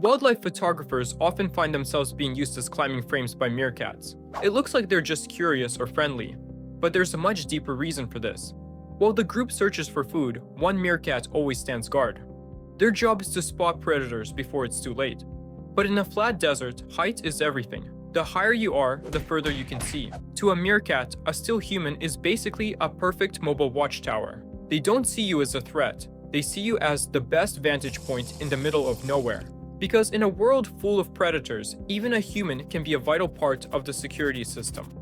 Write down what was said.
Wildlife photographers often find themselves being used as climbing frames by meerkats. It looks like they're just curious or friendly, but there's a much deeper reason for this. While the group searches for food, one meerkat always stands guard. Their job is to spot predators before it's too late. But in a flat desert, height is everything. The higher you are, the further you can see. To a meerkat, a still human is basically a perfect mobile watchtower. They don't see you as a threat. They see you as the best vantage point in the middle of nowhere. Because in a world full of predators, even a human can be a vital part of the security system.